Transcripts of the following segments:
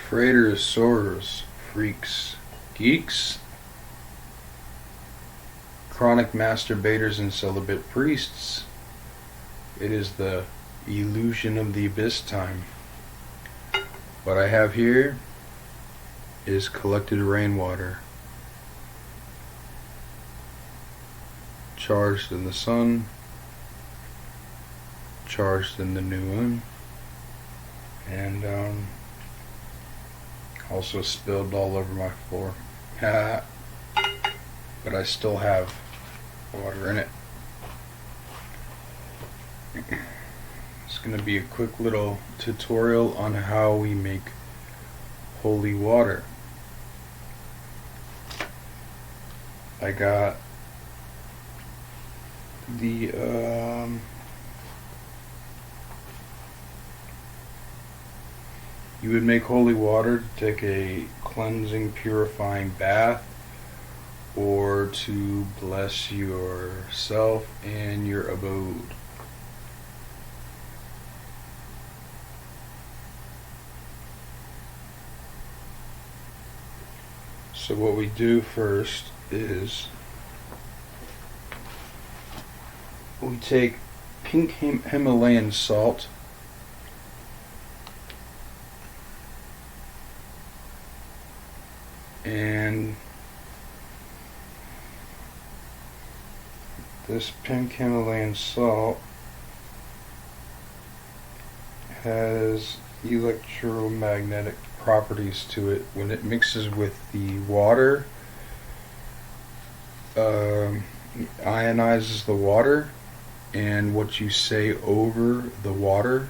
Freighters, soarers, freaks, geeks, chronic masturbators, and celibate priests. It is the illusion of the abyss time. What I have here is collected rainwater, charged in the sun, charged in the new moon, and also spilled all over my floor. But I still have water in it. It's going to be a quick little tutorial on how we make holy water. I got the you would make holy water to take a cleansing, purifying bath, or to bless yourself and your abode. So what we do first is we take pink Himalayan salt, and this pink Himalayan salt has electromagnetic properties to it. When it mixes with the water, ionizes the water, and what you say over the water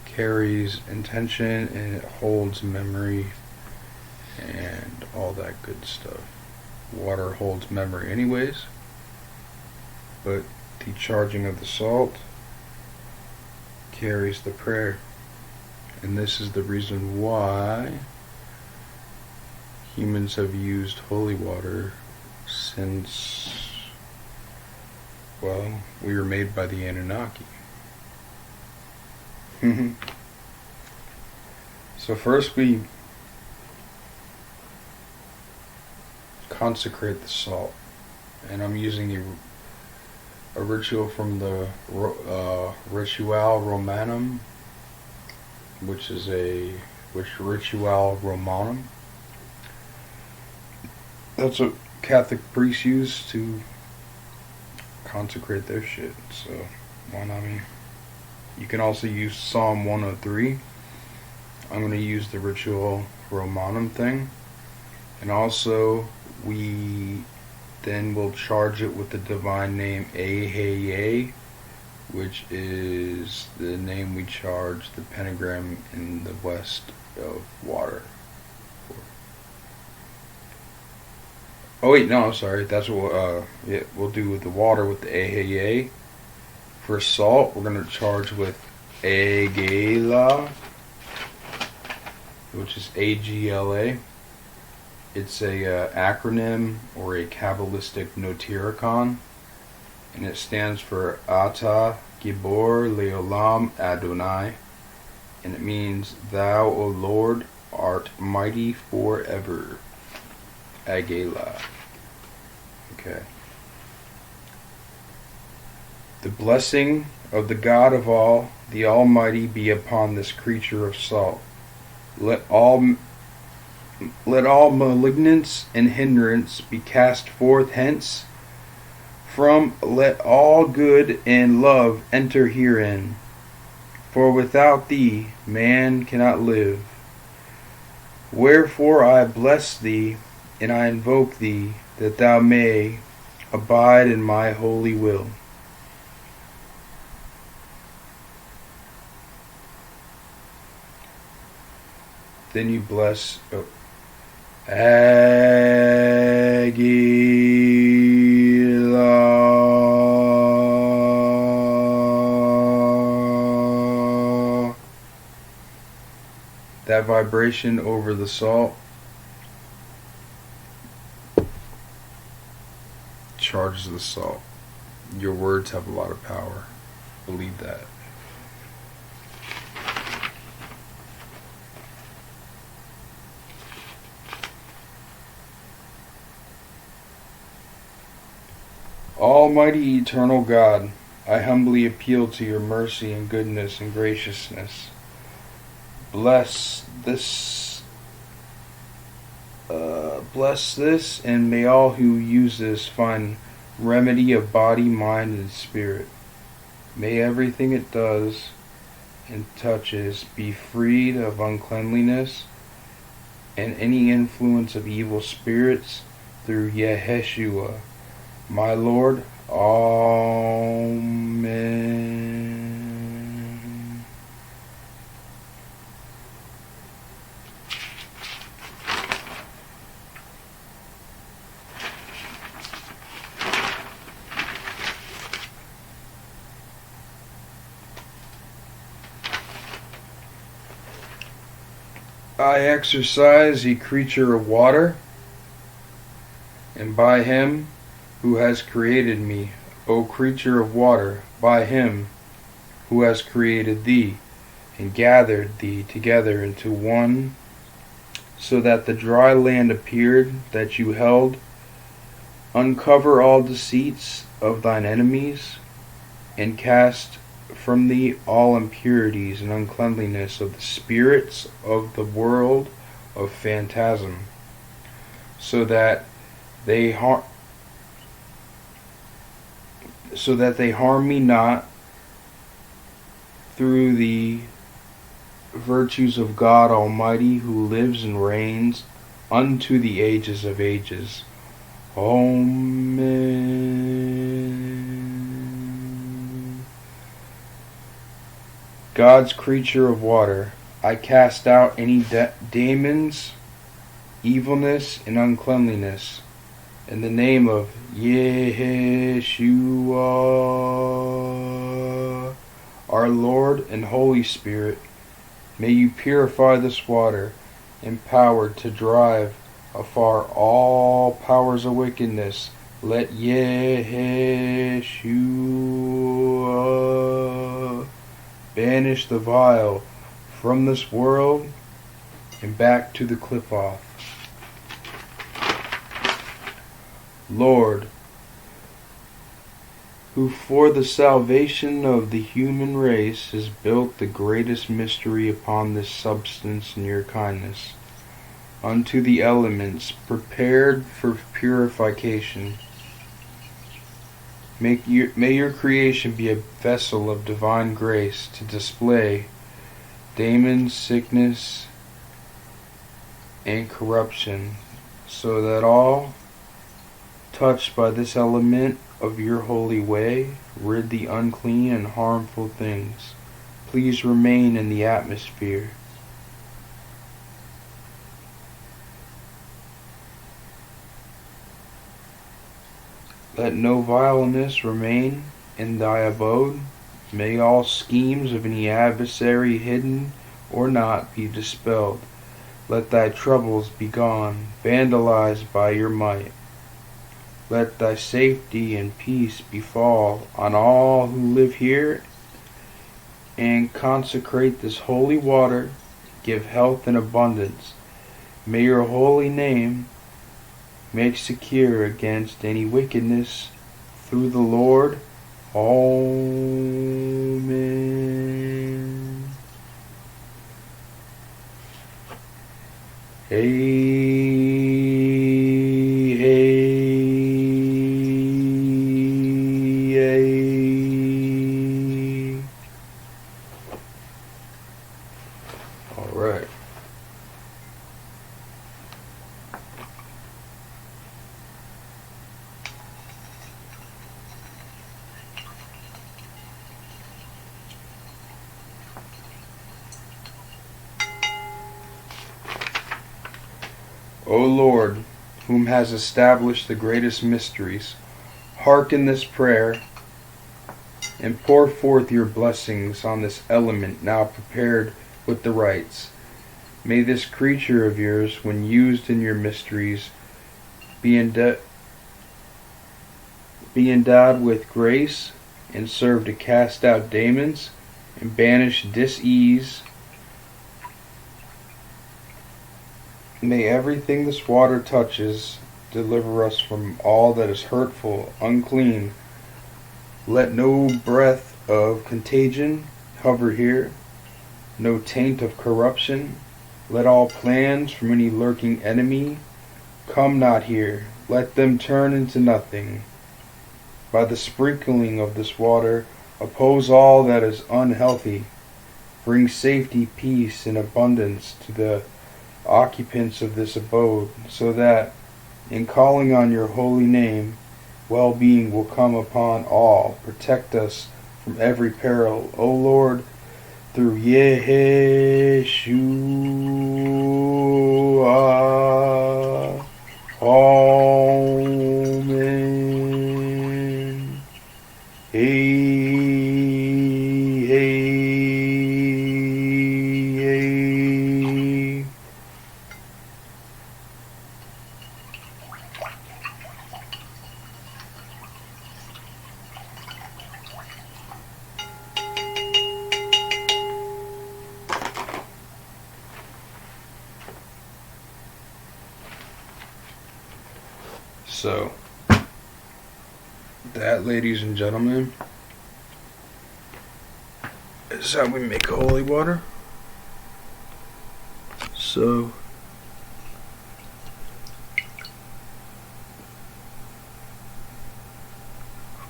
carries intention, and it holds memory and all that good stuff. Water holds memory anyways, but the charging of the salt carries the prayer. And this is the reason why humans have used holy water since, well, we were made by the Anunnaki. So first we consecrate the salt, and I'm using a ritual from the Ritual Romanum, which is Ritual Romanum. That's what Catholic priests use to consecrate their shit. So why not me? You can also use Psalm 103. I'm going to use the Ritual Romanum thing, and also we then will charge it with the divine name Aheye, which is the name we charge the pentagram in the west of water for. Oh wait, no, I'm sorry. That's what we'll do with the water with the Aheye. For salt, we're going to charge with Agala, which is Agla. It's a acronym or a Kabbalistic notiricon, and it stands for Ata Gibor Leolam Adonai, and it means Thou, O Lord, art mighty forever. Agela. Okay. The blessing of the God of all, the Almighty, be upon this creature of salt. Let all malignance and hindrance be cast forth hence. Let all good and love enter herein. For without thee man cannot live. Wherefore I bless thee, and I invoke thee, that thou may abide in my holy will. Then you bless Agila. That vibration over the salt charges the salt. Your words have a lot of power. Believe that. Almighty eternal God, I humbly appeal to your mercy and goodness and graciousness. Bless this, and may all who use this find remedy of body, mind, and spirit. May everything it does and touches be freed of uncleanliness and any influence of evil spirits through Yeshua, my Lord. Amen. I exercise a creature of water, and by him who has created me, O creature of water, by him who has created thee, and gathered thee together into one, so that the dry land appeared that you held, uncover all deceits of thine enemies, and cast from thee all impurities and uncleanliness of the spirits of the world of phantasm, so that they harm me not, through the virtues of God Almighty, who lives and reigns unto the ages of ages. Amen. God's creature of water, I cast out any demons, evilness, and uncleanliness, in the name of Yeshua, our Lord and Holy Spirit. May you purify this water, empowered to drive afar all powers of wickedness. Let Yeshua banish the vile from this world and back to the clip-off. Lord, who for the salvation of the human race has built the greatest mystery upon this substance in your kindness, unto the elements prepared for purification. May your creation be a vessel of divine grace to display demons, sickness, and corruption, so that all touched by this element of your holy way rid the unclean and harmful things. Please remain in the atmosphere. Let no vileness remain in thy abode. May all schemes of any adversary, hidden or not, be dispelled. Let thy troubles be gone, vandalized by your might. Let thy safety and peace befall on all who live here, and consecrate this holy water. Give health and abundance. May your holy name make secure against any wickedness, through the Lord. Amen. All right. O Lord, whom has established the greatest mysteries, hearken this prayer, and pour forth your blessings on this element now prepared with the rites. May this creature of yours, when used in your mysteries, be endowed with grace, and serve to cast out demons and banish dis-ease. May everything this water touches Deliver us from all that is hurtful, unclean. Let no breath of contagion hover here, no taint of corruption. Let all plans from any lurking enemy come not here. Let them turn into nothing. By the sprinkling of this water, oppose all that is unhealthy. Bring safety, peace, and abundance to the occupants of this abode, so that, in calling on your holy name, well-being will come upon all. Protect us from every peril, O Lord, through Yeshua. Amen. So, that, ladies and gentlemen, is how we make holy water. So,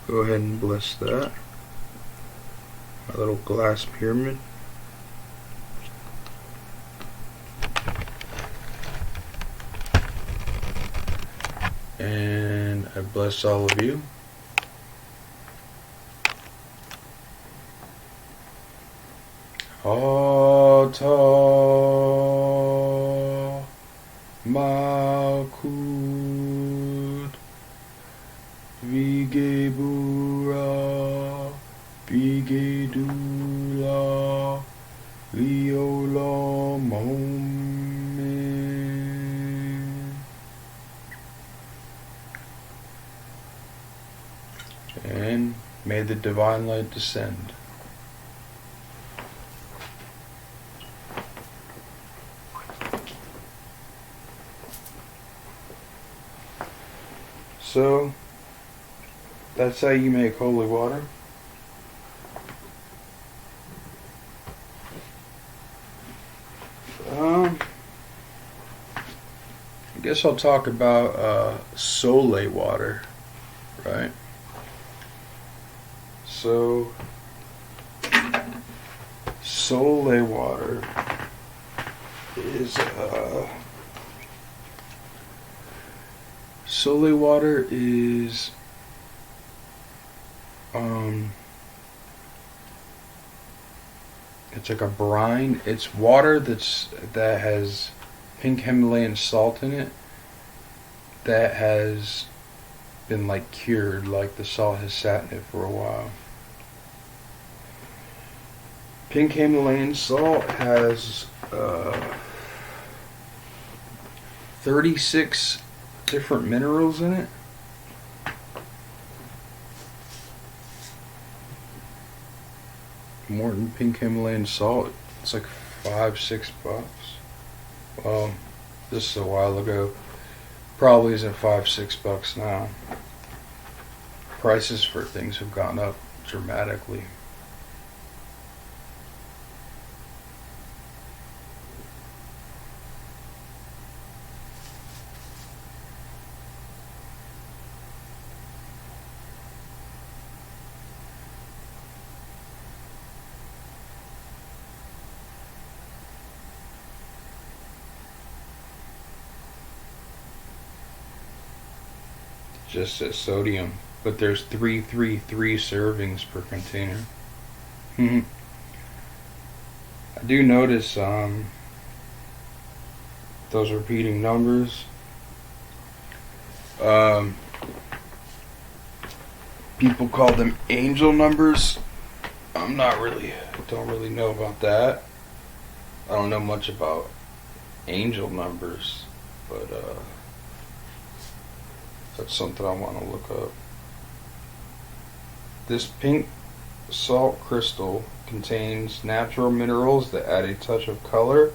go ahead and bless that. A little glass pyramid. And I bless all of you. Ata Malkut Vigebura Vigedula Liolam Amen. And may the divine light descend. So, that's how you make holy water. I guess I'll talk about Sole water, right? So, Sole water is Sole water is it's like a brine. It's water that has pink Himalayan salt in it that has been like cured, like the salt has sat in it for a while. Pink Himalayan salt has 36 different minerals in it. More than pink Himalayan salt. It's like $5-6. Well, this is a while ago. Probably isn't $5-6 now. Prices for things have gone up dramatically. Just says sodium, but there's 333 servings per container. I do notice those repeating numbers. People call them angel numbers. Don't really know about that. I don't know much about angel numbers, but that's something I want to look up. This pink salt crystal contains natural minerals that add a touch of color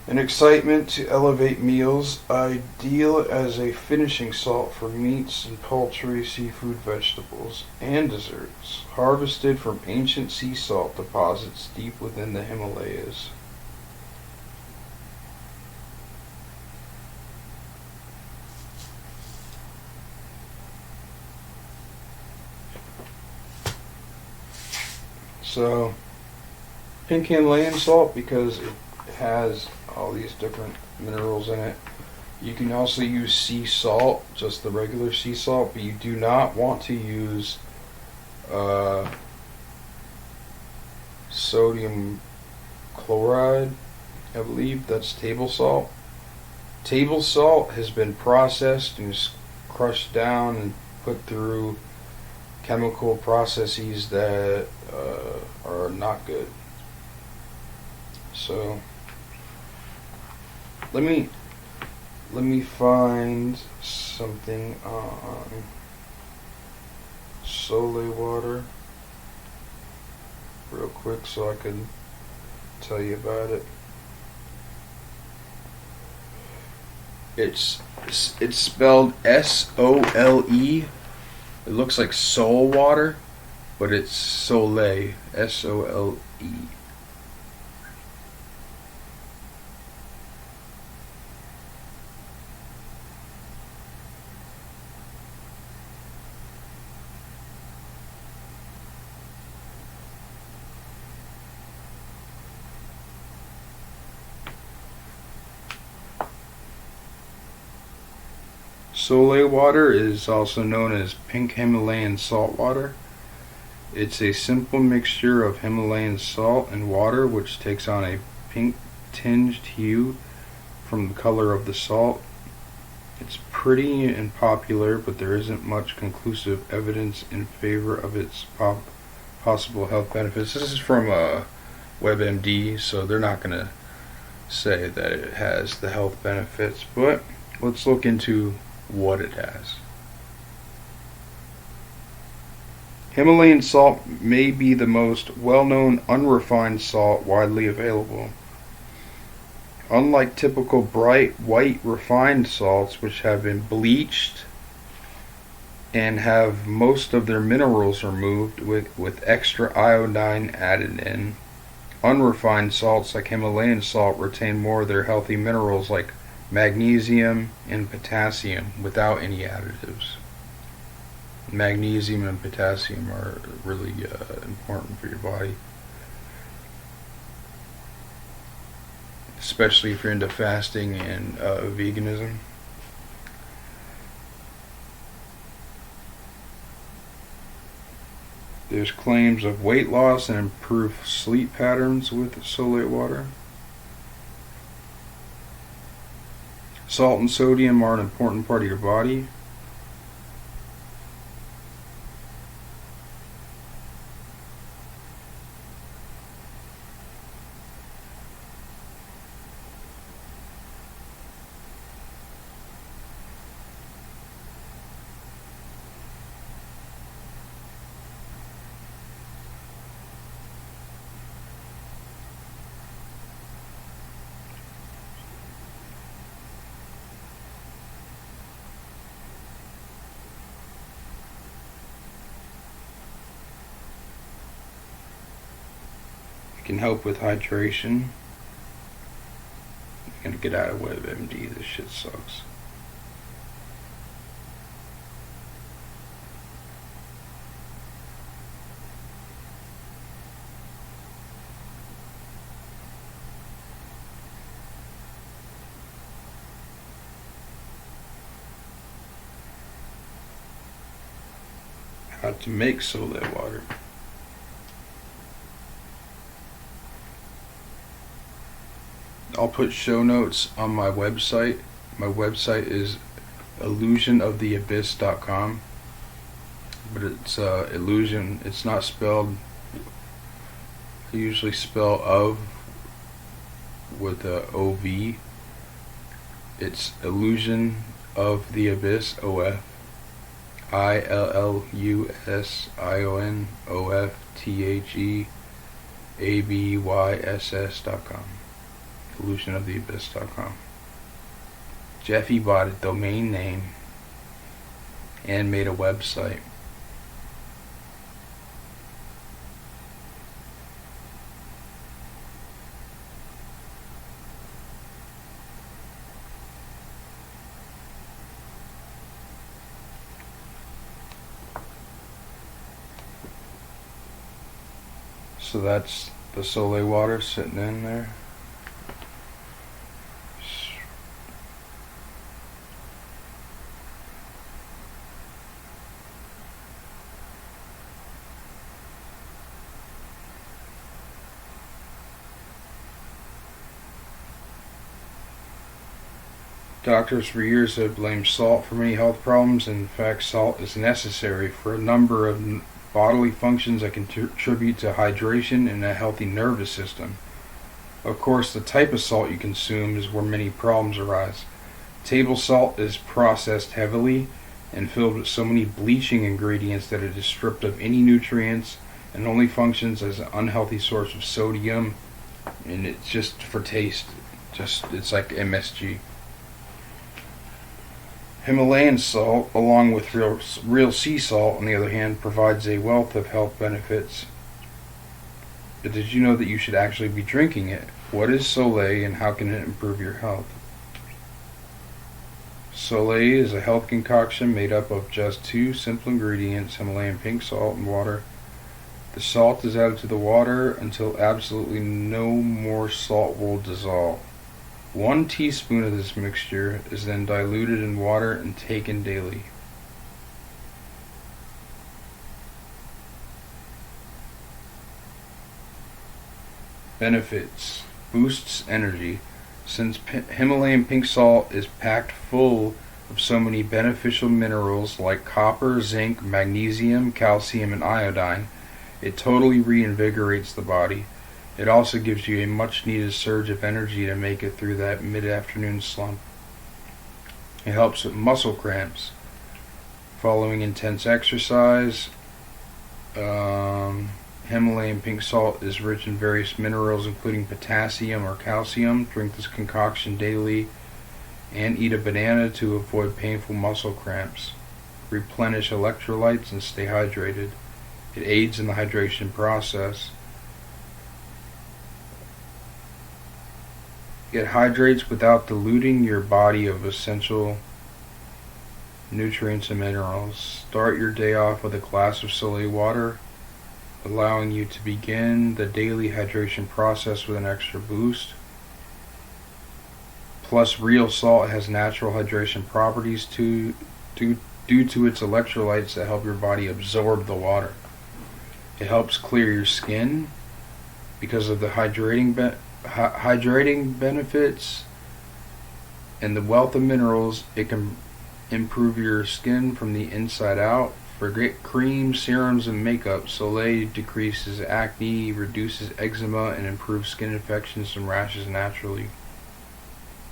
An excitement to elevate meals, ideal as a finishing salt for meats and poultry, seafood, vegetables, and desserts. Harvested from ancient sea salt deposits deep within the Himalayas. So, pink Himalayan salt, because it has all these different minerals in it. You can also use sea salt, just the regular sea salt, but you do not want to use sodium chloride. I believe that's table salt. Table salt has been processed and is crushed down and put through chemical processes that are not good. So let me find something on Sole water real quick so I can tell you about it. It's spelled S-O-L-E. It looks like soul water, but it's Sole, S-O-L-E. Sole water is also known as pink Himalayan salt water. It's a simple mixture of Himalayan salt and water which takes on a pink tinged hue from the color of the salt. It's pretty and popular, but there isn't much conclusive evidence in favor of its possible health benefits. This is from WebMD, so they're not going to say that it has the health benefits, but let's look into what it has. Himalayan salt may be the most well-known unrefined salt widely available. Unlike typical bright white refined salts, which have been bleached and have most of their minerals removed with extra iodine added in, unrefined salts like Himalayan salt retain more of their healthy minerals like magnesium and potassium without any additives. Magnesium and potassium are really important for your body, especially if you're into fasting and veganism. There's claims of weight loss and improved sleep patterns with Sole water. Salt and sodium are an important part of your body. Can help with hydration. I'm gonna get out of WebMD, this shit sucks. How to make Sole water. I'll put show notes on my website. My website is illusionoftheabyss.com, but it's illusion. It's not spelled. I usually spell of with a OV. It's illusion of the abyss, OF. ILLUSIONOFTHEABYSS.com. pollutionoftheabyss.com. Jeffy bought a domain name and made a website. So that's the Soleil water sitting in there. Doctors for years have blamed salt for many health problems. In fact, salt is necessary for a number of bodily functions that contribute to hydration and a healthy nervous system. Of course, the type of salt you consume is where many problems arise. Table salt is processed heavily and filled with so many bleaching ingredients that it is stripped of any nutrients and only functions as an unhealthy source of sodium, and it's just for taste. It's like MSG. Himalayan salt, along with real sea salt, on the other hand, provides a wealth of health benefits. But did you know that you should actually be drinking it? What is Soleil and how can it improve your health? Soleil is a health concoction made up of just two simple ingredients, Himalayan pink salt and water. The salt is added to the water until absolutely no more salt will dissolve. 1 teaspoon of this mixture is then diluted in water and taken daily. Benefits: boosts energy. Since Himalayan pink salt is packed full of so many beneficial minerals like copper, zinc, magnesium, calcium, and iodine, it totally reinvigorates the body. It also gives you a much needed surge of energy to make it through that mid-afternoon slump. It helps with muscle cramps following intense exercise. Himalayan pink salt is rich in various minerals including potassium or calcium. Drink this concoction daily and eat a banana to avoid painful muscle cramps. Replenish electrolytes and stay hydrated. It aids in the hydration process. It hydrates without diluting your body of essential nutrients and minerals. Start your day off with a glass of Soleil water, allowing you to begin the daily hydration process with an extra boost. Plus, real salt has natural hydration properties due to its electrolytes that help your body absorb the water. It helps clear your skin because of the hydrating benefits and the wealth of minerals. It can improve your skin from the inside out. Forget creams, serums, and makeup. Soleil decreases acne, reduces eczema, and improves skin infections and rashes naturally.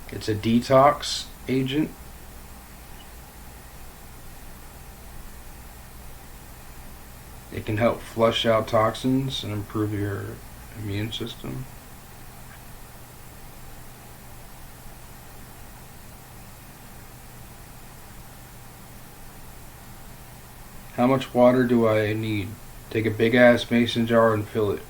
It's a detox agent. It can help flush out toxins and improve your immune system. How much water do I need? Take a big ass mason jar and fill it.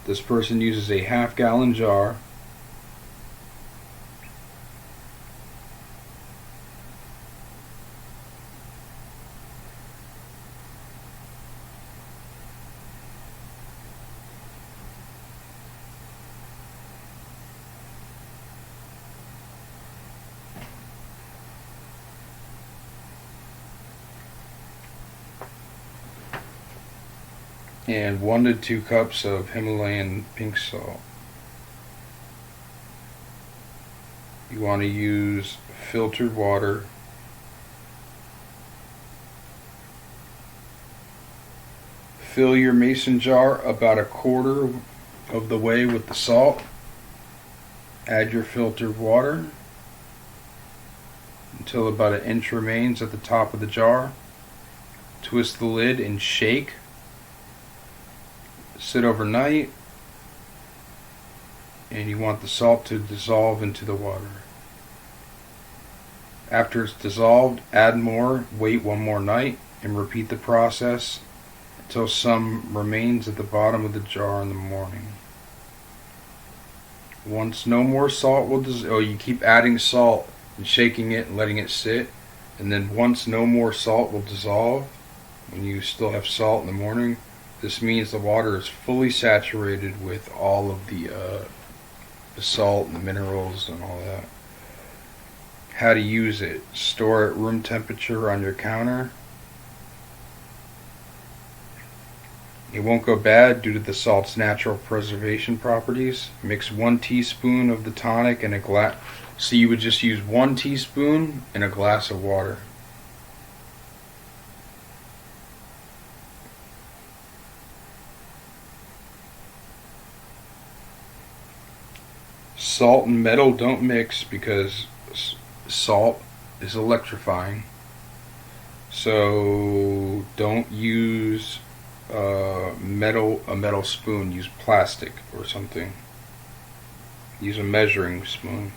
This person uses a half-gallon jar. And 1 to 2 cups of Himalayan pink salt. You want to use filtered water. Fill your mason jar about a quarter of the way with the salt. Add your filtered water until about an inch remains at the top of the jar. Twist the lid and shake. sit overnight, and you want the salt to dissolve into the water. After it's dissolved, add more, wait one more night, and repeat the process until some remains at the bottom of the jar in the morning. Once no more salt will dissolve, you keep adding salt and shaking it and letting it sit, and then once no more salt will dissolve, when you still have salt in the morning, this means the water is fully saturated with all of the salt and the minerals and all that. How to use it: store at room temperature on your counter. It won't go bad due to the salt's natural preservation properties. Mix 1 teaspoon of the tonic in a glass. So you would just use 1 teaspoon in a glass of water. Salt and metal don't mix because salt is electrifying. So don't use a metal spoon. Use plastic or something. Use a measuring spoon.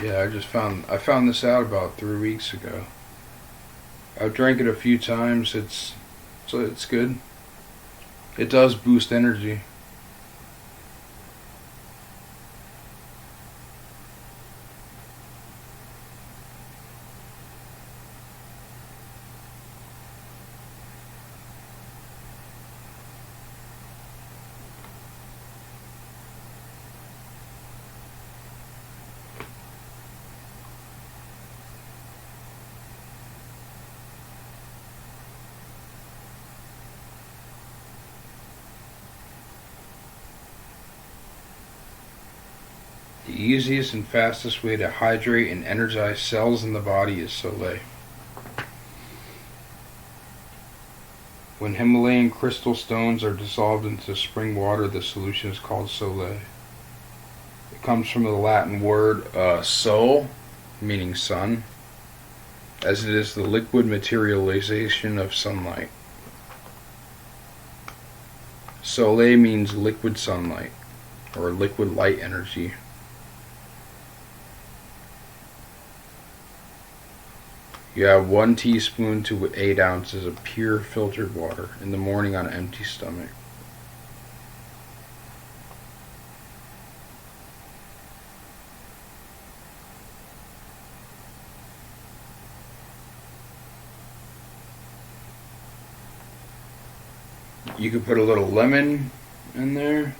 Yeah, I found this out about 3 weeks ago. I've drank it a few times. It's good. It does boost energy. The easiest and fastest way to hydrate and energize cells in the body is Soleil. When Himalayan crystal stones are dissolved into spring water, the solution is called Soleil. It comes from the Latin word sol, meaning sun, as it is the liquid materialization of sunlight. Soleil means liquid sunlight, or liquid light energy. You have 1 teaspoon to 8 ounces of pure filtered water in the morning on an empty stomach. You could put a little lemon in there.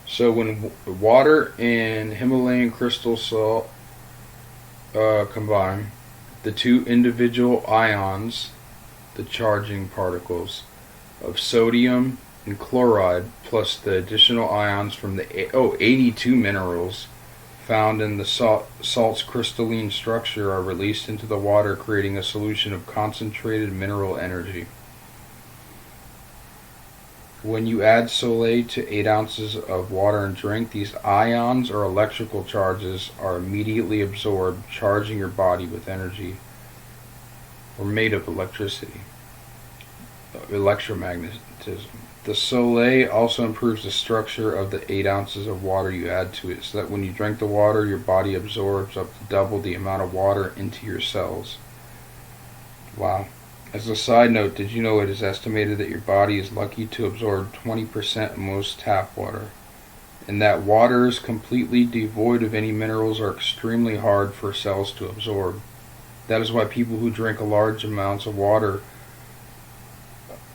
So when water and Himalayan crystal salt combine, the two individual ions, the charging particles of sodium and chloride, plus the additional ions from the 82 minerals found in the salt's crystalline structure, are released into the water, creating a solution of concentrated mineral energy. When you add Soleil to 8 ounces of water and drink, these ions or electrical charges are immediately absorbed, charging your body with energy. We're made of electricity, electromagnetism. The Soleil also improves the structure of the 8 ounces of water you add to it, so that when you drink the water, your body absorbs up to double the amount of water into your cells. Wow. As a side note, did you know it is estimated that your body is lucky to absorb 20% of most tap water, and that waters completely devoid of any minerals are extremely hard for cells to absorb? That is why people who drink large amounts of water,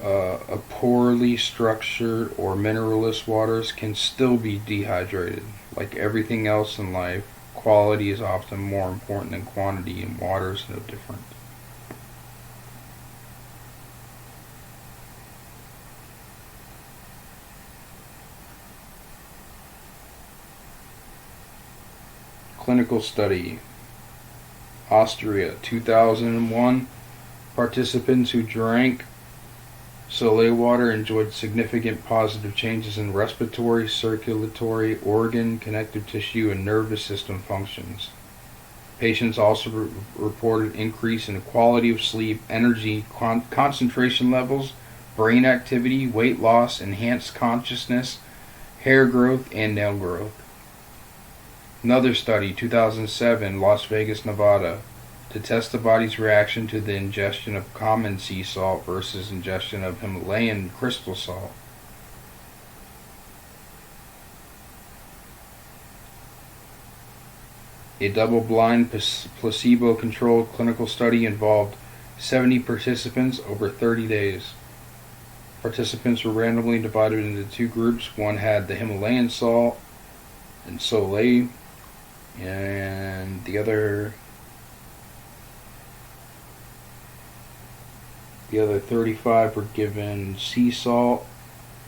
a poorly structured or mineralless waters, can still be dehydrated. Like everything else in life, quality is often more important than quantity, and water is no different. Clinical study. Austria, 2001. Participants who drank Soleil water enjoyed significant positive changes in respiratory, circulatory, organ, connective tissue, and nervous system functions. Patients also reported increase in quality of sleep, energy, concentration levels, brain activity, weight loss, enhanced consciousness, hair growth, and nail growth. Another study, 2007, Las Vegas, Nevada, to test the body's reaction to the ingestion of common sea salt versus ingestion of Himalayan crystal salt. A double-blind, placebo-controlled clinical study involved 70 participants over 30 days. Participants were randomly divided into two groups. One had the Himalayan salt and Soleil, and the other 35 were given sea salt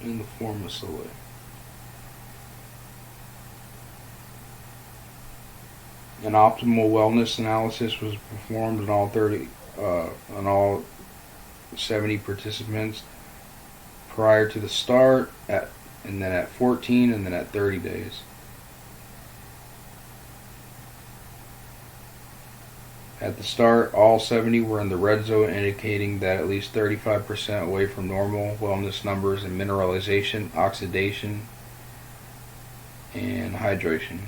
in the form of Soleil. An optimal wellness analysis was performed on all 70 participants prior to the start, and then at 14, and then at 30 days. At the start, all 70 were in the red zone, indicating that at least 35% away from normal wellness numbers in mineralization, oxidation, and hydration.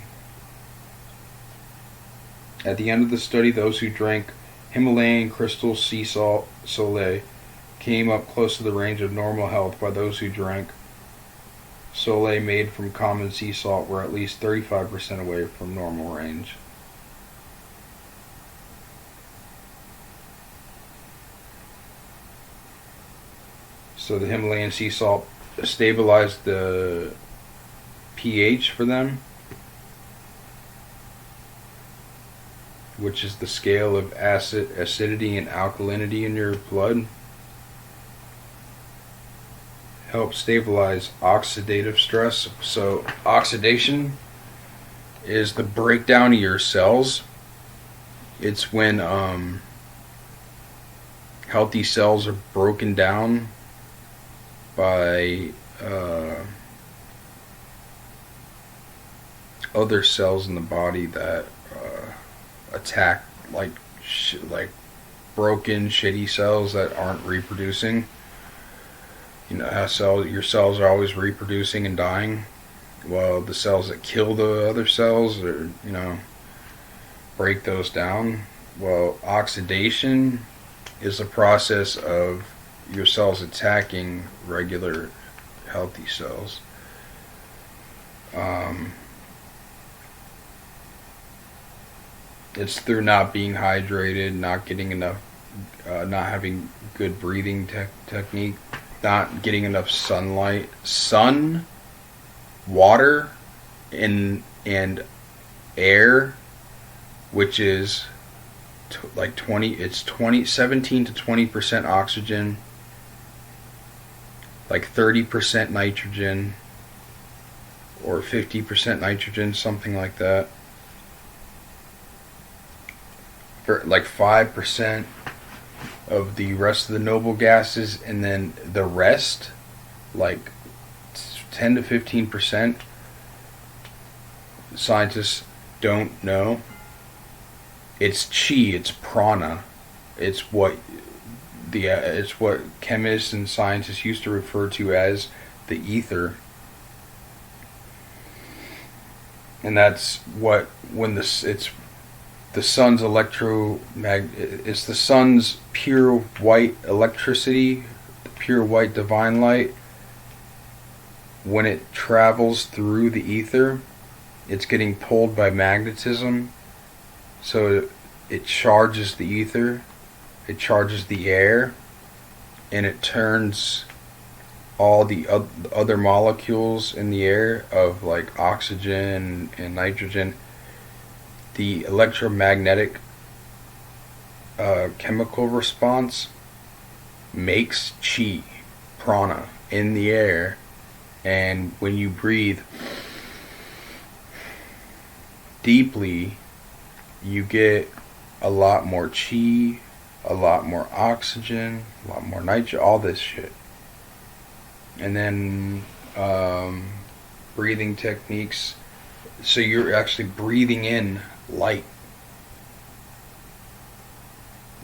At the end of the study, those who drank Himalayan crystal sea salt Soleil came up close to the range of normal health, while those who drank Soleil made from common sea salt were at least 35% away from normal range. So the Himalayan sea salt stabilized the pH for them, which is the scale of acidity and alkalinity in your blood. Helps stabilize oxidative stress. So oxidation is the breakdown of your cells. It's when healthy cells are broken down by other cells in the body that attack, like broken, shitty cells that aren't reproducing. You know how your cells are always reproducing and dying. Well, the cells that kill the other cells, or break those down. Well, oxidation is a process of your cells attacking regular healthy cells. It's through not being hydrated, not getting enough, not having good breathing technique, not getting enough sunlight, water, and air, which is 17 to 20% oxygen, like 30% nitrogen, or 50% nitrogen, something like that. For like 5% of the rest of the noble gases, and then the rest, like 10 to 15%, scientists don't know. It's chi, it's prana, it's what chemists and scientists used to refer to as the ether. And that's what, it's the sun's it's the sun's pure white electricity, the pure white divine light. When it travels through the ether, it's getting pulled by magnetism. So it charges the ether, it charges the air, and it turns all the other molecules in the air of like oxygen and nitrogen the electromagnetic chemical response makes chi, prana, in the air, and when you breathe deeply, you get a lot more chi, a lot more oxygen, a lot more nitrogen, all this shit. And then breathing techniques, so you're actually breathing in light.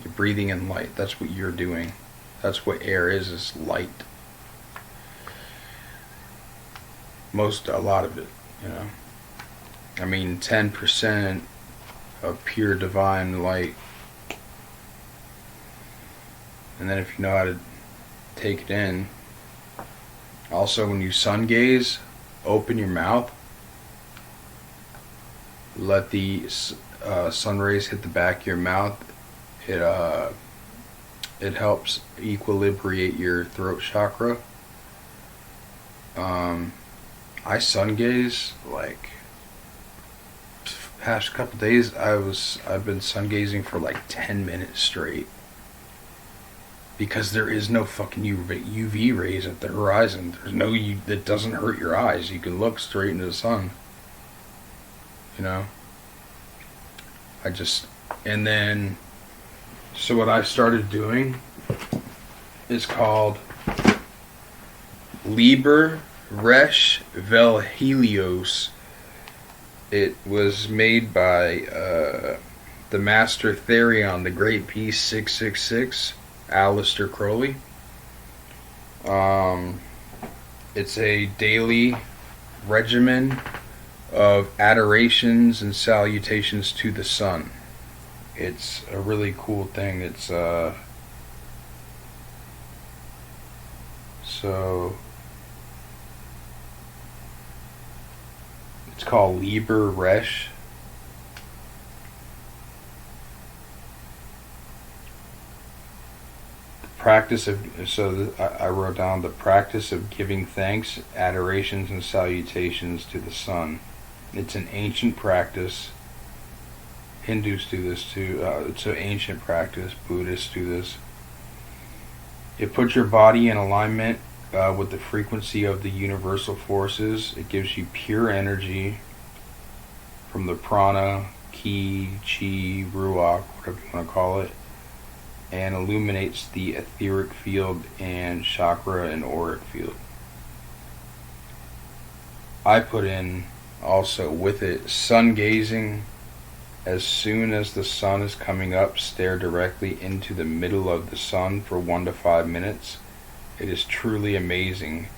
You're breathing in light. That's what you're doing. That's what air is light. A lot of it, you know. I mean, 10% of pure divine light. And then if you know how to take it in. Also, when you sun gaze, open your mouth. Let the sun rays hit the back of your mouth. It helps equilibrate your throat chakra. I sun gaze like past couple days. I've been sun gazing for like 10 minutes straight because there is no fucking UV rays at the horizon. There's no that doesn't hurt your eyes. You can look straight into the sun. You know. And then, so what I started doing is called Liber Resh Vel Helios. It was made by the Master Therion, the Great Beast 666, Aleister Crowley. It's a daily regimen of adorations and salutations to the sun. It's a really cool thing. It's so it's called Liber Resh. I wrote down the practice of giving thanks, adorations, and salutations to the sun. It's an ancient practice. Hindus do this too. It's an ancient practice. Buddhists do this. It puts your body in alignment with the frequency of the universal forces. It gives you pure energy from the prana, ki, chi, ruach, whatever you want to call it, and illuminates the etheric field and chakra and auric field. I put in also with it sun gazing. As soon as the sun is coming up, stare directly into the middle of the sun for 1 to 5 minutes. It is truly amazing.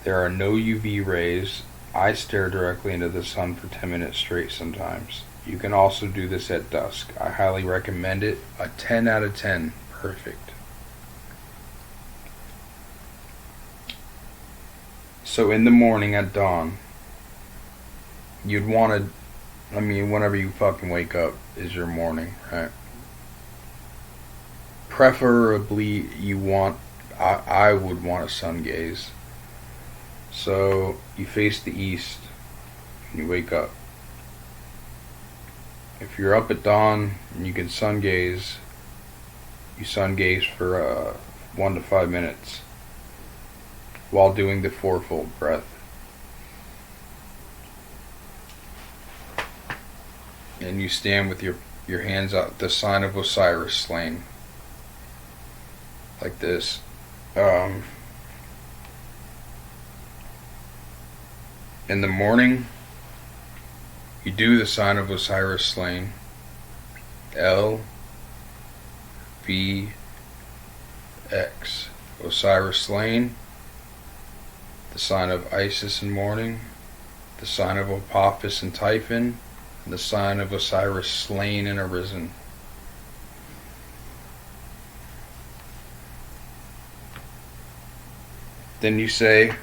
There are no UV rays. I stare directly into the sun for 10 minutes straight sometimes. You can also do this at dusk. I highly recommend it. A 10 out of 10. Perfect. So in the morning at dawn, you'd want to, whenever you fucking wake up is your morning, right? Preferably I would want a sun gaze. So you face the east when you wake up. If you're up at dawn and you can sun gaze, you sun gaze for 1 to 5 minutes while doing the fourfold breath. And you stand with your hands out, the sign of Osiris slain, like this. In the morning, you do the sign of Osiris slain, L V X, Osiris slain, the sign of Isis in mourning, the sign of Apophis and Typhon, and the sign of Osiris slain and arisen. Then you say,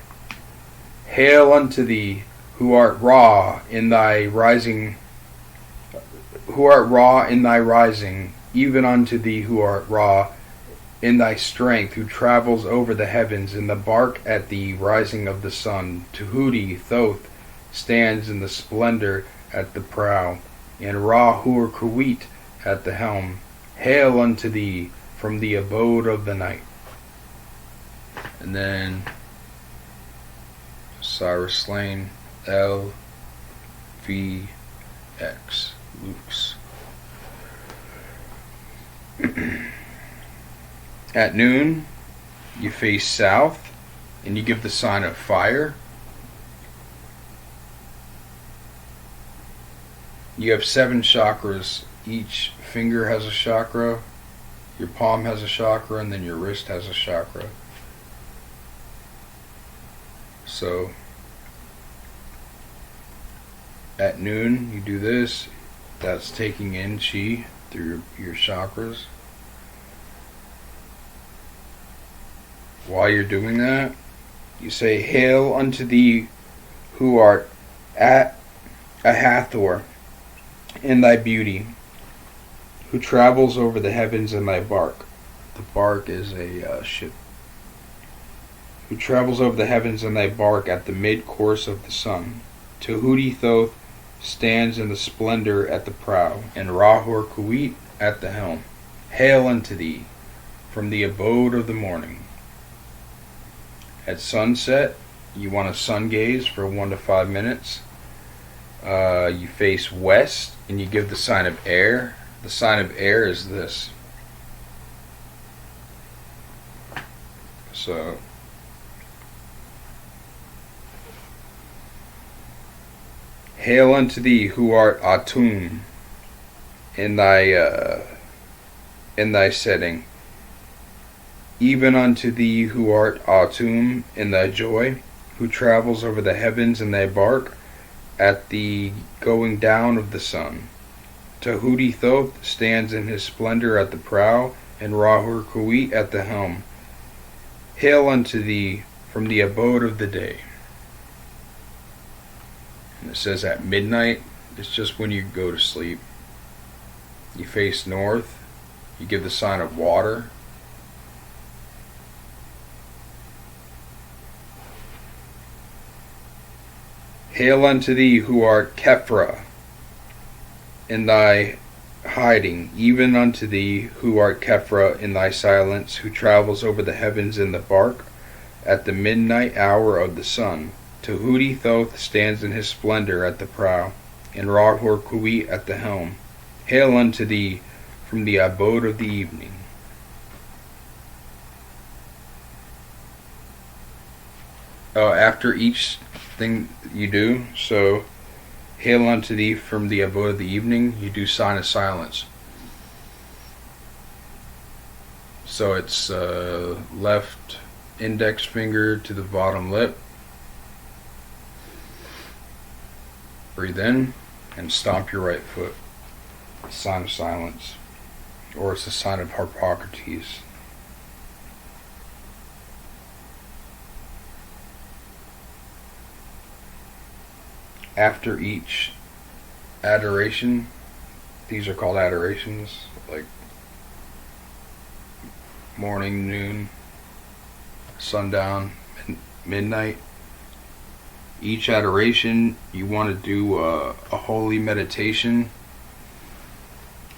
Hail unto thee, who art Ra in thy rising, even unto thee who art Ra in thy strength, who travels over the heavens in the bark at the rising of the sun. Tahuti, Thoth, stands in the splendor at the prow. and Ra-Hur Kuwait at the helm. Hail unto thee from the abode of the night. And then Cyrus slain, L V X Lux. At noon, you face south, and you give the sign of fire. You have 7 chakras. Each finger has a chakra, your palm has a chakra, and then your wrist has a chakra. So, at noon, you do this. That's taking in chi through your chakras. While you're doing that, you say, Hail unto thee who art at a Hathor in thy beauty, who travels over the heavens in thy bark. The bark is a ship. Who travels over the heavens in thy bark at the mid-course of the sun. Tahuti Thoth stands in the splendor at the prow, and Ra-Hur Kuwait at the helm. Hail unto thee from the abode of the morning. At sunset, you want to sun gaze for 1 to 5 minutes. You face west, and you give the sign of air. The sign of air is this. So, hail unto thee who art Atum in thy setting, even unto thee who art Atum in thy joy, who travels over the heavens in thy bark at the going down of the sun. Tahuti Thoth stands in his splendor at the prow, and Ra-Hur Kuwait at the helm. Hail unto thee from the abode of the day. And it says at midnight, it's just when you go to sleep. You face north, you give the sign of water. Hail unto thee who art Kephra in thy hiding, even unto thee who art Kephra in thy silence, who travels over the heavens in the bark at the midnight hour of the sun. Tahuti Thoth stands in his splendor at the prow, and Ra-Hur Kuwait at the helm. Hail unto thee from the abode of the evening. After each thing you do, so hail unto thee from the abode of the evening, you do sign of silence. So it's left index finger to the bottom lip. Breathe in and stomp your right foot. A sign of silence. Or it's a sign of Harpocrates. After each adoration, these are called adorations, like morning, noon, sundown, midnight. Each adoration, you want to do a holy meditation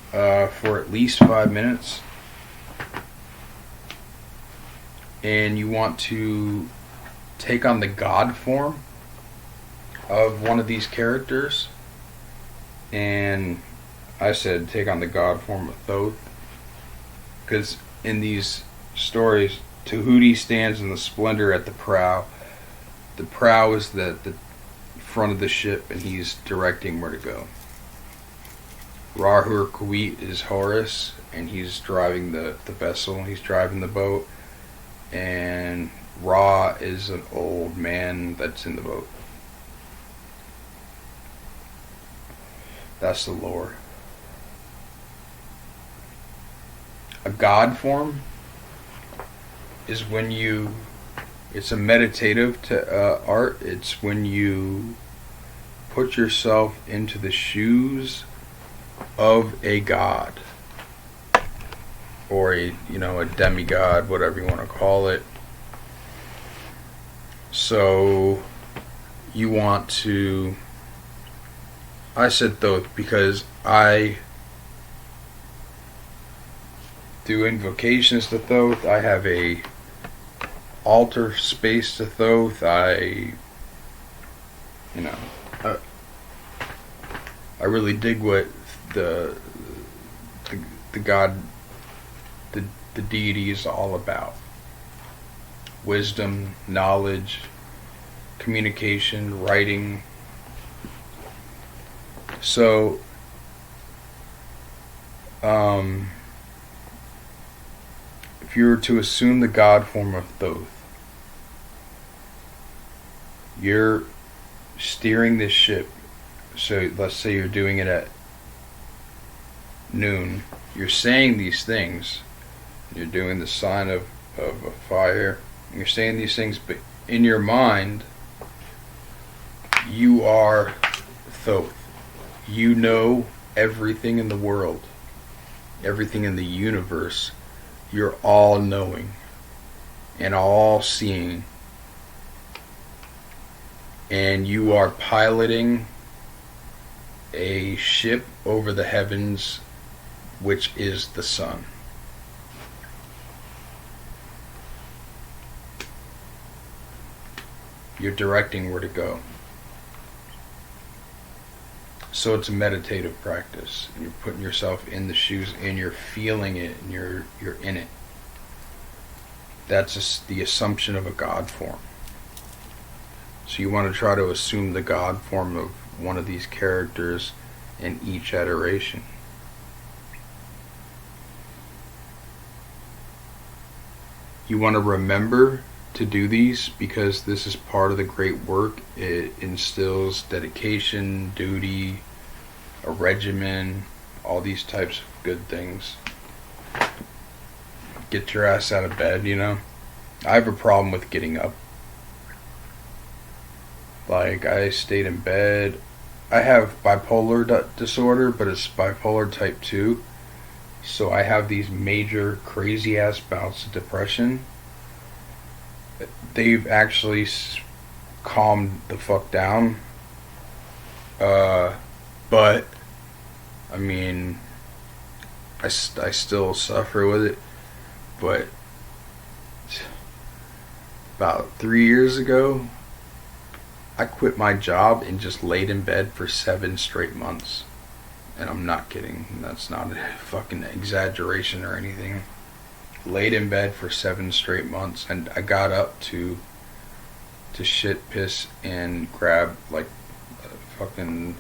for at least 5 minutes. And you want to take on the God form of one of these characters. And I said take on the God form of Thoth, because in these stories, Tahuti stands in the splendor at the prow. The prow is the front of the ship, and he's directing where to go. Ra-Hur Kuwait is Horus, and he's driving the vessel. He's driving the boat. And Ra is an old man that's in the boat. That's the lore. A God form is when you, it's a meditative art. It's when you put yourself into the shoes of a god, or a demigod, whatever you want to call it. So you want to, I said Thoth because I do invocations to Thoth. I have a altar space to Thoth. I really dig what the god, the deity is all about. Wisdom, knowledge, communication, writing. So, if you were to assume the god form of Thoth, you're steering this ship. So let's say you're doing it at noon. You're saying these things. You're doing the sign of a fire. You're saying these things, but in your mind, you are Thoth. You know everything in the world, everything in the universe. You're all knowing and all seeing. And you are piloting a ship over the heavens, which is the sun. You're directing where to go. So it's a meditative practice. You're putting yourself in the shoes and you're feeling it and you're in it. That's the assumption of a God form. So you want to try to assume the God form of one of these characters in each adoration. You want to remember to do these because this is part of the great work. It instills dedication, duty, a regimen, all these types of good things. Get your ass out of bed, I have a problem with getting up. Like, I stayed in bed. I have bipolar disorder, but it's bipolar type 2. So I have these major crazy ass bouts of depression. They've actually calmed the fuck down. But, I mean, I still suffer with it. But about 3 years ago, I quit my job and just laid in bed for 7 straight months. And I'm not kidding. That's not a fucking exaggeration or anything. Laid in bed for 7 straight months, and I got up to shit, piss, and grab like fucking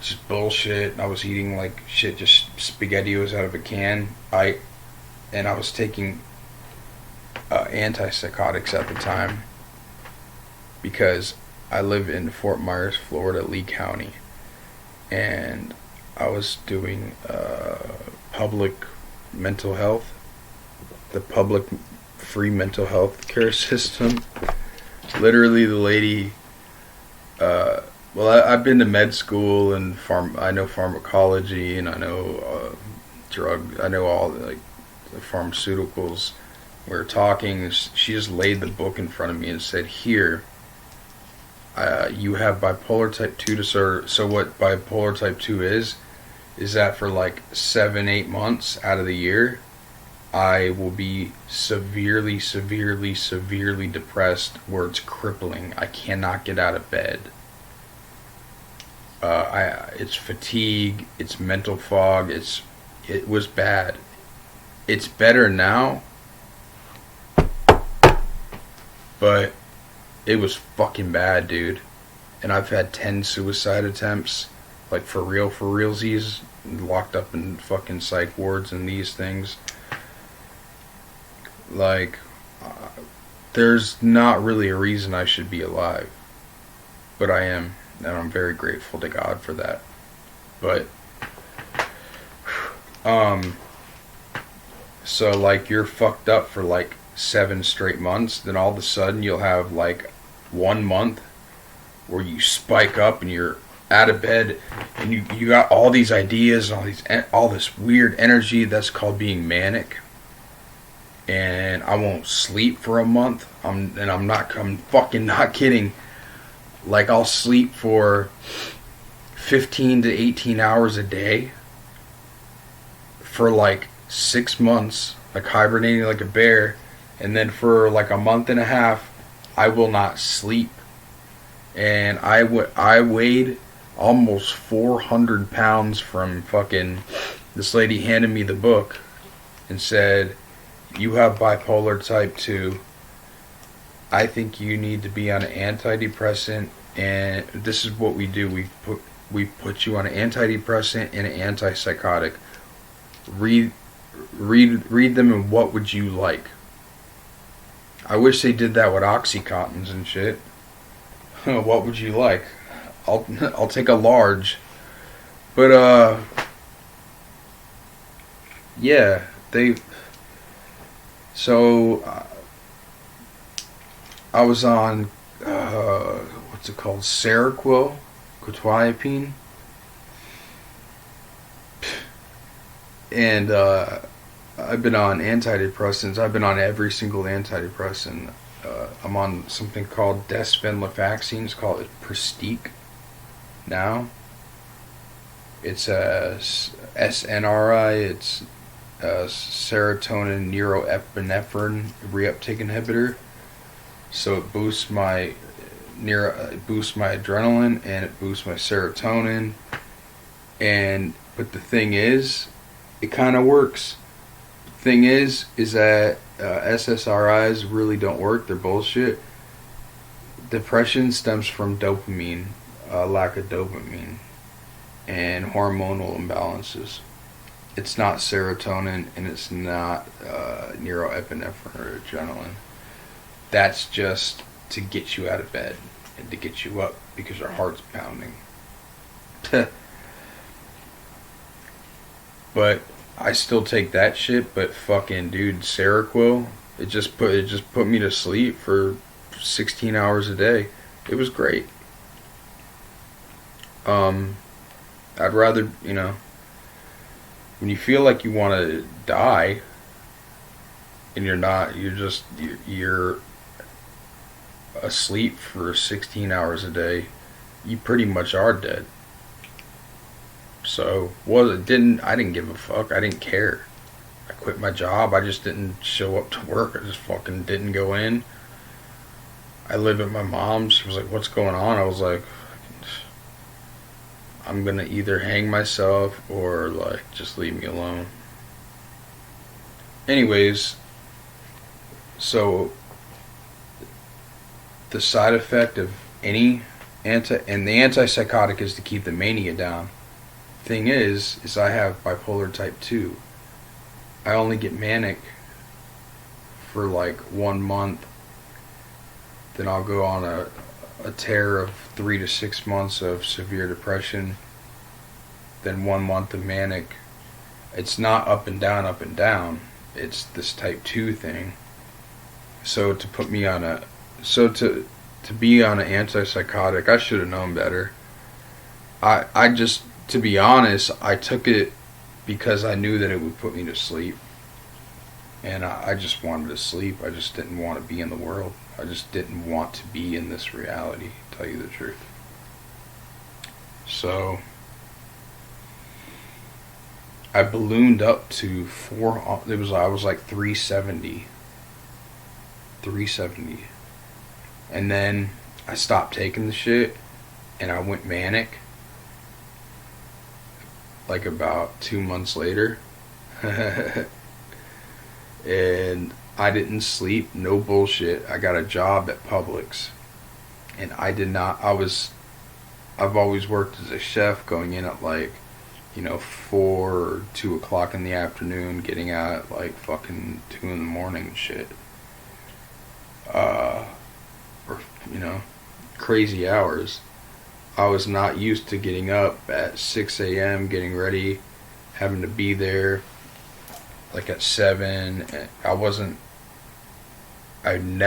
just bullshit. I was eating like shit, just SpaghettiOs out of a can. I was taking antipsychotics at the time because I live in Fort Myers, Florida, Lee County, and I was doing public mental health, the public free mental health care system. Literally, the lady, I've been to med school and I know pharmacology and I know I know all the pharmaceuticals. We were talking, she just laid the book in front of me and said, here, you have bipolar type 2 disorder. So what bipolar type 2 is that for like 7-8 months out of the year, I will be severely depressed where it's crippling. I cannot get out of bed. It's fatigue, it's mental fog, it was bad. It's better now, but it was fucking bad, dude. And I've had 10 suicide attempts, like for realsies, locked up in fucking psych wards and these things. Like, there's not really a reason I should be alive, but I am, and I'm very grateful to God for that. But so like you're fucked up for like 7 straight months, then all of a sudden you'll have like 1 month where you spike up and you're out of bed and you got all these ideas and all this weird energy. That's called being manic. And I won't sleep for a month. I'm fucking not kidding. Like, I'll sleep for 15 to 18 hours a day for like 6 months, like hibernating like a bear, and then for like a month and a half, I will not sleep. And I weighed almost 400 pounds from fucking, this lady handed me the book and said, you have bipolar type 2. I think you need to be on an antidepressant, and this is what we do. We put you on an antidepressant and an antipsychotic. Read them, and what would you like? I wish they did that with Oxycontins and shit. What would you like? I'll take a large. But yeah, I was on what's it called? Seroquel, quetiapine. And I've been on antidepressants. I've been on every single antidepressant. I'm on something called desvenlafaxine. It's called Prestique now. It's a SNRI. It's a serotonin neuroepinephrine reuptake inhibitor. So it boosts my adrenaline, and it boosts my serotonin. But the thing is, it kind of works. The thing is that SSRIs really don't work. They're bullshit. Depression stems from dopamine, lack of dopamine, and hormonal imbalances. It's not serotonin, and it's not neuroepinephrine or adrenaline. That's just to get you out of bed and to get you up because your heart's pounding. But I still take that shit. But fucking dude, Seroquel, it just put me to sleep for 16 hours a day. It was great. I'd rather, when you feel like you want to die and you're not, you're asleep for 16 hours a day, you pretty much are dead. So, I didn't give a fuck. I didn't care. I quit my job. I just didn't show up to work. I just fucking didn't go in. I live at my mom's. She was like, what's going on? I was like, I'm gonna either hang myself or like just leave me alone. Anyways, so the side effect of any the antipsychotic is to keep the mania down. Thing is I have bipolar type 2. I only get manic for like 1 month. Then I'll go on a tear of 3 to 6 months of severe depression. Then 1 month of manic. It's not up and down, up and down. It's this type 2 thing. So to put me on to be on an antipsychotic, I should have known better. I just, to be honest, I took it because I knew that it would put me to sleep. And I just wanted to sleep. I just didn't want to be in the world. I just didn't want to be in this reality, to tell you the truth. So I ballooned up to I was like 370. And then I stopped taking the shit and I went manic like about 2 months later. And I didn't sleep, no bullshit. I got a job at Publix, and I've always worked as a chef, going in at like 4 or 2 o'clock in the afternoon, getting out at like fucking 2 in the morning and shit. Or crazy hours. I was not used to getting up at 6 a.m., getting ready, having to be there like at 7. I'm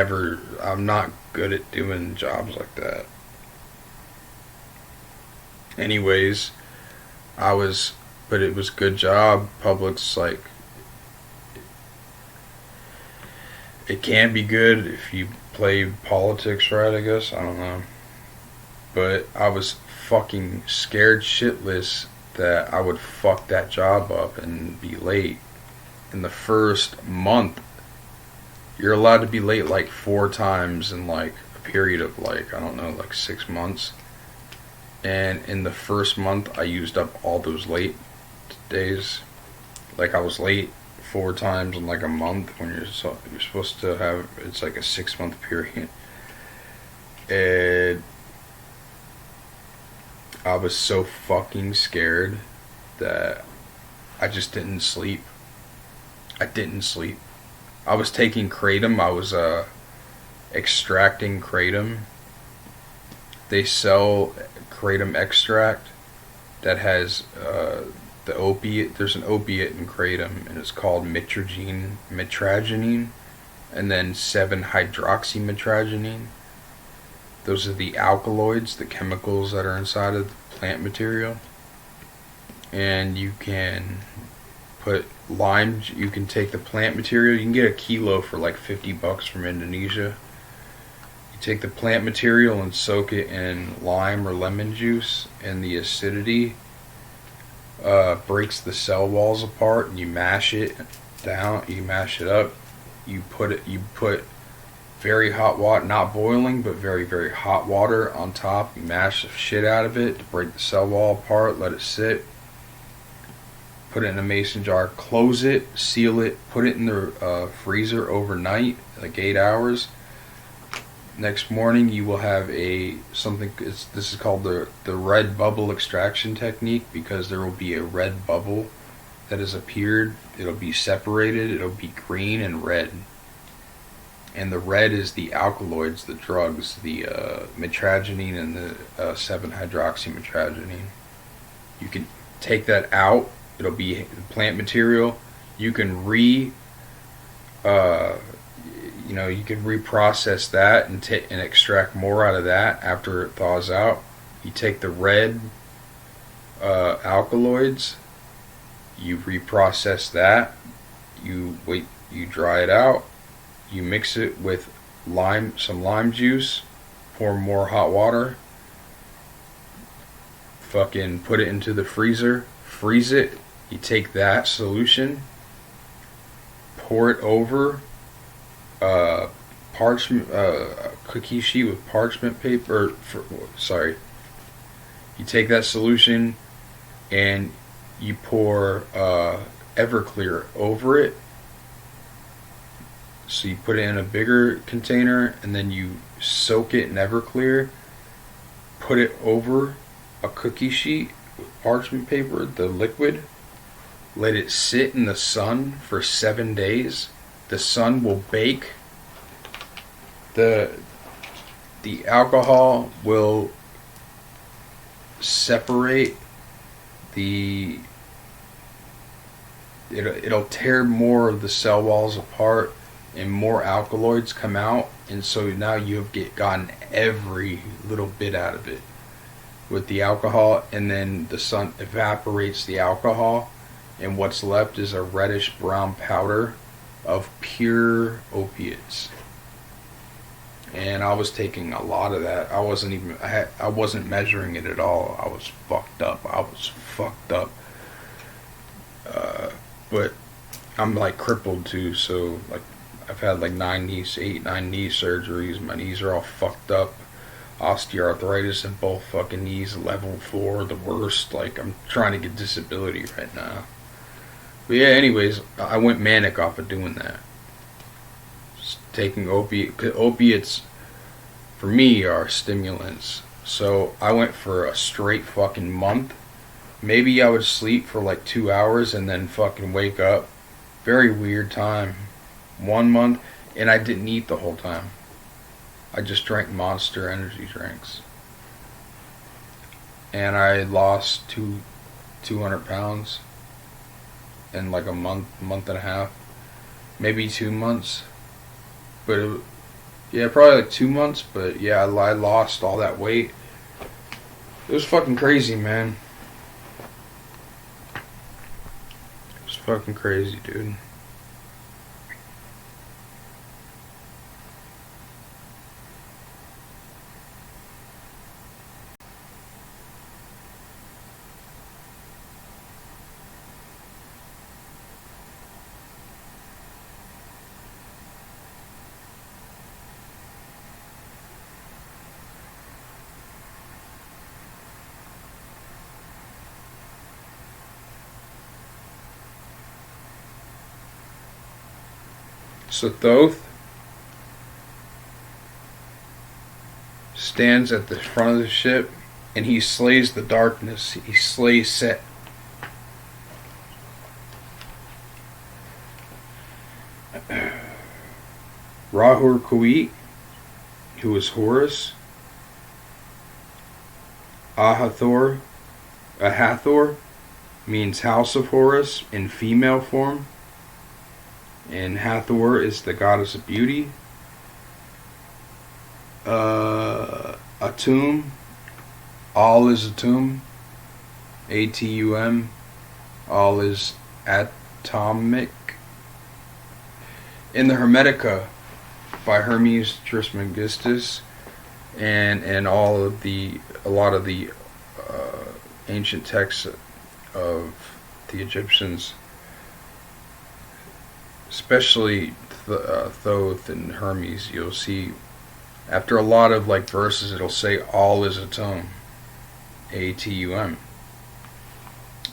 not good at doing jobs like that. Anyways, but it was a good job. Publix, like, it can be good if you play politics right, I guess. I don't know. but I was fucking scared shitless that I would fuck that job up and be late. In the first month, you're allowed to be late like 4 times in like a period of like, I don't know, like 6 months. And in the first month, I used up all those late days. Like I was late 4 times in like a month when you're supposed to have, it's like a 6-month period. And I was so fucking scared that I just didn't sleep. I didn't sleep. I was taking kratom. I was extracting kratom. They sell kratom extract that has the opiate. There's an opiate in kratom, and it's called mitragynine, and then 7-hydroxymitragynine. Those are the alkaloids, the chemicals that are inside of the plant material. And you can put lime. You can take the plant material. You can get a kilo for like $50 from Indonesia. You take the plant material and soak it in lime or lemon juice, and the acidity breaks the cell walls apart, and you mash it down. You mash it up. You put very hot water, not boiling, but very, very hot water on top. You mash the shit out of it to break the cell wall apart. Let it sit. Put it in a mason jar. Close it. Seal it. Put it in the freezer overnight, like 8 hours. Next morning, you will have something. This is called the red bubble extraction technique, because there will be a red bubble that has appeared. It'll be separated. It'll be green and red. And the red is the alkaloids, the drugs, the mitragynine and the 7-hydroxymitragynine. You can take that out. It'll be plant material. You can you can reprocess that and extract more out of that after it thaws out. You take the red alkaloids. You reprocess that. You dry it out. You mix it with some lime juice, pour more hot water, fucking put it into the freezer, freeze it. You take that solution, pour it over parchment, cookie sheet with parchment paper. You take that solution and you pour Everclear over it. So you put it in a bigger container, and then you soak it in Everclear, put it over a cookie sheet with parchment paper, the liquid, let it sit in the sun for 7 days. The sun will bake. The alcohol will separate it'll tear more of the cell walls apart, and more alkaloids come out, and so now you've gotten every little bit out of it with the alcohol, and then the sun evaporates the alcohol, and what's left is a reddish brown powder of pure opiates. And I was taking a lot of that. I wasn't measuring it at all. I was fucked up. But I'm like crippled too, so like I've had like 9 knee surgeries. My knees are all fucked up. Osteoarthritis in both fucking knees, level 4, the worst. Like, I'm trying to get disability right now. But yeah, anyways, I went manic off of doing that. Just taking opiates for me are stimulants. So I went for a straight fucking month. Maybe I would sleep for like 2 hours and then fucking wake up. Very weird time. 1 month, and I didn't eat the whole time. I just drank Monster energy drinks. And I lost 200 pounds in like a month and a half. Maybe 2 months. But probably like 2 months, but yeah, I lost all that weight. It was fucking crazy, man. It was fucking crazy, dude. So Thoth stands at the front of the ship, and he slays the darkness. He slays Set. Rahur Kuit, who is Horus. Ahathor means house of Horus in female form. And Hathor is the goddess of beauty. Atum, all is Atum. Atum, all is atomic. In the Hermetica by Hermes Trismegistus and a lot of the ancient texts of the Egyptians, especially Thoth and Hermes, you'll see after a lot of like verses it'll say all is Atum, Atum.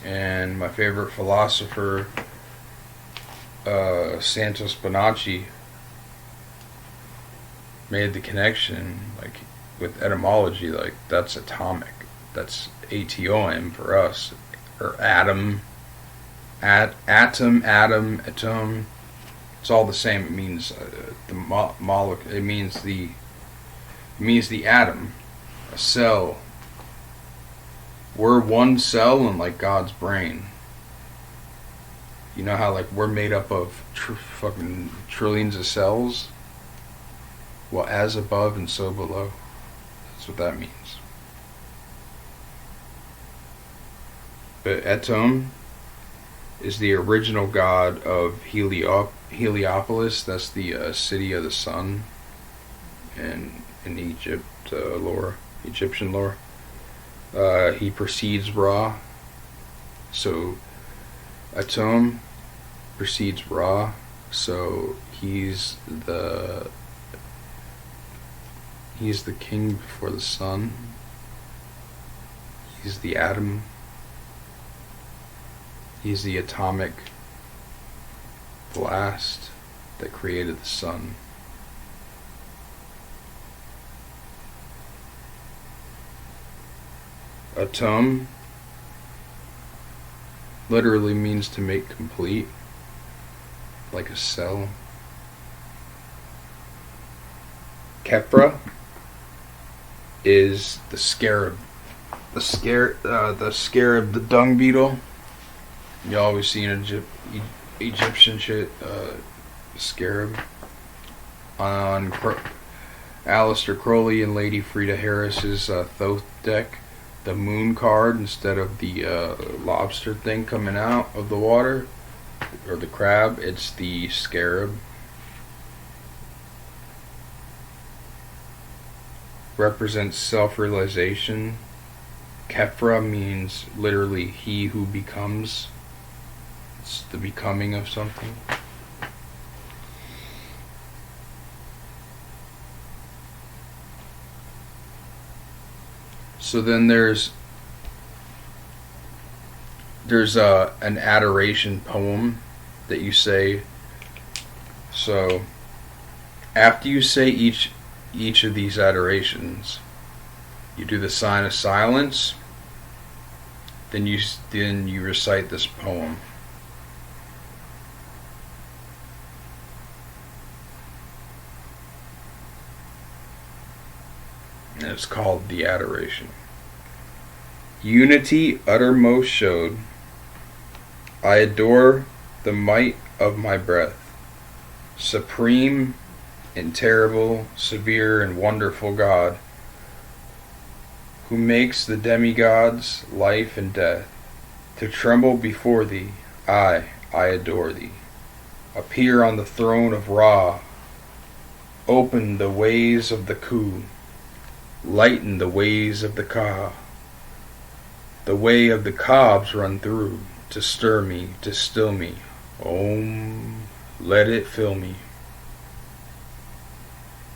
And my favorite philosopher, Santos Bonacci, made the connection like with etymology, like that's atomic, that's atom for us, or atom, atom, it's all the same. It means the molecule. It means the atom, a cell. We're one cell in like God's brain. You know how like we're made up of fucking trillions of cells? Well, as above and so below. That's what that means. But Atum is the original god of Heliopolis. That's the city of the sun in Egypt lore, Egyptian lore. He precedes Ra. So Atum precedes Ra. So he's the king before the sun. He's the atom. He's the atomic blast that created the sun. Atum literally means to make complete, like a cell. Kepra is the scarab. The scarab, the dung beetle. You always see in Egyptian shit, scarab. On Aleister Crowley and Lady Frida Harris's Thoth deck, the moon card, instead of the lobster thing coming out of the water, or the crab, it's the scarab. Represents self-realization. Kefra means literally he who becomes. It's the becoming of something. So then there's an adoration poem that you say. So after you say each of these adorations, you do the sign of silence, then you recite this poem. And it's called the Adoration. Unity uttermost showed, I adore the might of my breath, supreme and terrible, severe and wonderful God, who makes the demigods life and death to tremble before thee. I adore thee. Appear on the throne of Ra, open the ways of the Ku, lighten the ways of the Ka. The way of the Kabs run through, to stir me, to still me. Om, let it fill me.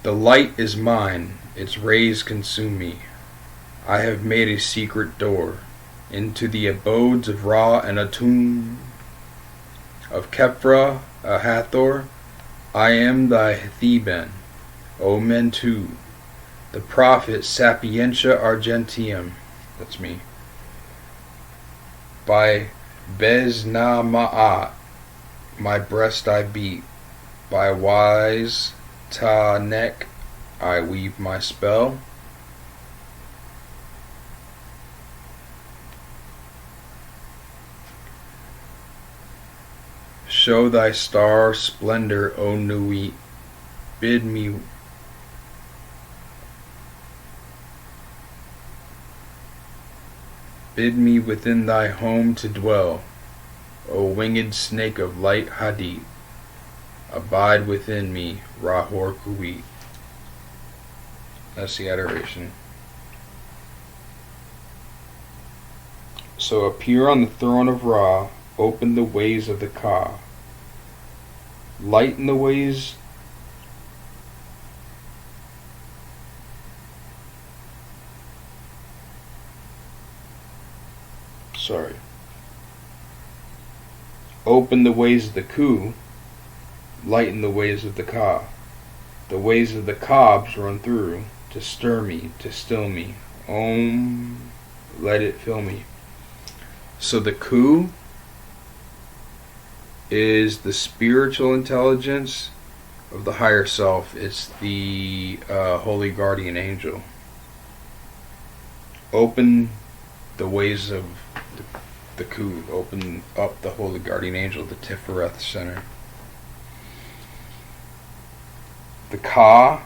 The light is mine, its rays consume me. I have made a secret door into the abodes of Ra and Atum, of Kepra, Hathor, I am thy Theban, O Mentu, the prophet Sapientia Argentium, that's me, by Bez-na Ma'at, my breast I beat, by wise Ta-nek I weave my spell. Show thy star splendor, O Nuit, bid me within thy home to dwell, O winged snake of light Hadit, abide within me, Rahor Kuit. That's the adoration. So appear on the throne of Ra, open the ways of the Ka, lighten the ways open the ways of the Ku, lighten the ways of the Ka. The ways of the Kabs run through, to stir me, to still me. Om, let it fill me. So the Ku is the spiritual intelligence of the higher self. It's the holy guardian angel. Open the ways of the Ku. Open up the holy guardian angel, the Tifereth center. The Ka,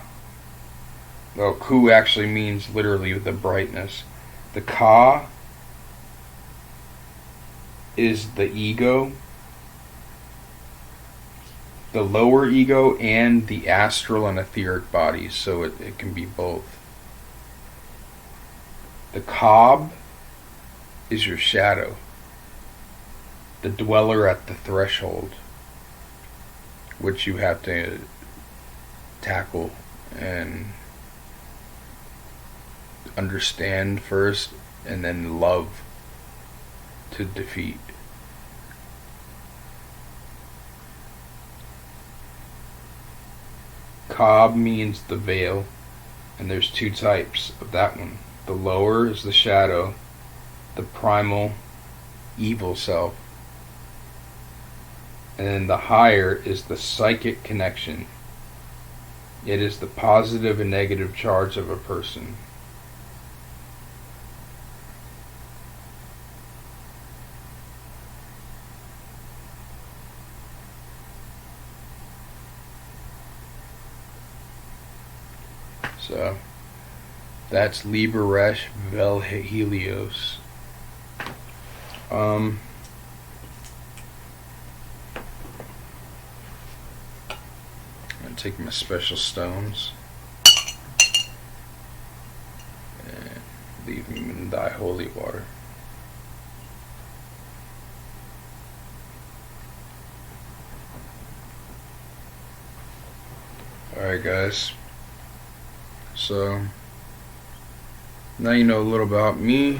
well, Ku actually means literally the brightness. The Ka is the ego, the lower ego, and the astral and etheric bodies, so it can be both. The Kab is your shadow, the dweller at the threshold, which you have to tackle and understand first, and then love to defeat. Kab means the veil, and there's two types of that one. The lower is the shadow, the primal evil self, and then the higher is the psychic connection. It is the positive and negative charge of a person. So that's Liber Resh Vel Helios. Take my special stones and leave them in thy holy water. Alright guys, so now you know a little about me,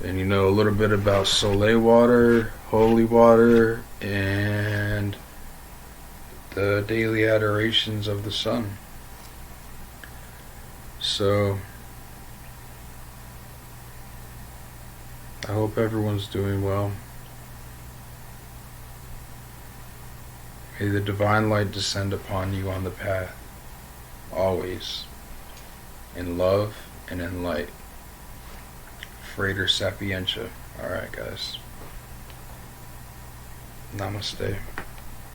and you know a little bit about Soleil water, holy water, and the daily adorations of the sun. So I hope everyone's doing well. May the divine light descend upon you on the path, always, in love and in light. Frater Sapientia. Alright guys. Namaste.